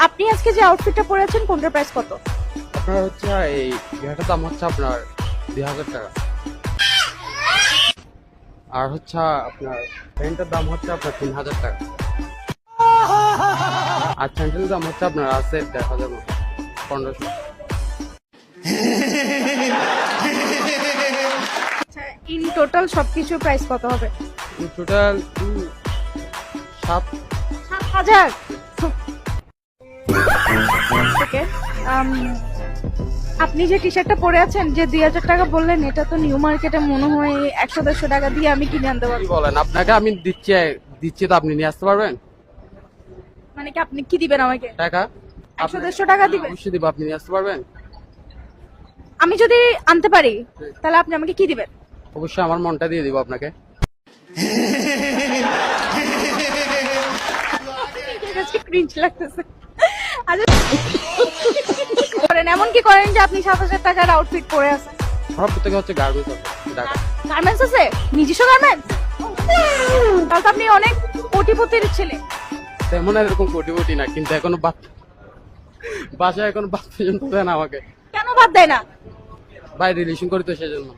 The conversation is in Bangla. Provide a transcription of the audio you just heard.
আপনি আজকে যে আউটফিটটা পরেছেন কোনটার প্রাইস কত? আপনার হচ্ছে এই ঘেটার দাম হচ্ছে আপনার 2000 টাকা। আর হচ্ছে আপনার প্যান্টের দাম হচ্ছে আপনার 3000 টাকা। আর স্যান্ডেলের দাম হচ্ছে আপনার আছে 1500 মতো, 1500। আচ্ছা, ইন টোটাল সবকিছুর প্রাইস কত হবে? টোটাল 7। 7000। ওকে, আপনি যে টি শার্টটা পরে আছেন যে 2000 টাকা বললেন, এটা তো নিউ মার্কেটে মনে হয় 100-150 টাকা দিয়ে আমি কিনে আনতে কি পারবো। বলেন, আপনাকে আমি দিচ্ছি তো আপনি নিয়ে আসতে পারবেন মানে কি আপনি কি দিবেন আমাকে? টাকা? 100-150 টাকা দিবেন? অবশ্যই দিব, আপনি নিয়ে আসতে পারবেন? আমি যদি আনতে পারি তাহলে আপনি আমাকে কি দিবেন? অবশ্যই আমার মনটা দিয়ে দিব আপনাকে। ক্রিঞ্জ লাগতেছে। আচ্ছা, করেন এমন কি করেন যে আপনি 7000 টাকার আউটফিট পরে আছেন? আমার প্রত্যেকে হচ্ছে গার্মেন্টস আছে ঢাকা। গার্মেন্টস আছে? নিজস্ব গার্মেন্টস? তাহলে তো আপনি অনেক কোটিপতির ছেলে। তেমন এরকম কোটি না, কিন্তু এখনো বাসায় এখনো বাদ পর্যন্ত দেন আমাকে। কেন বাদ দেয় না? ভাই রিলেশন করি তো সেজন্য।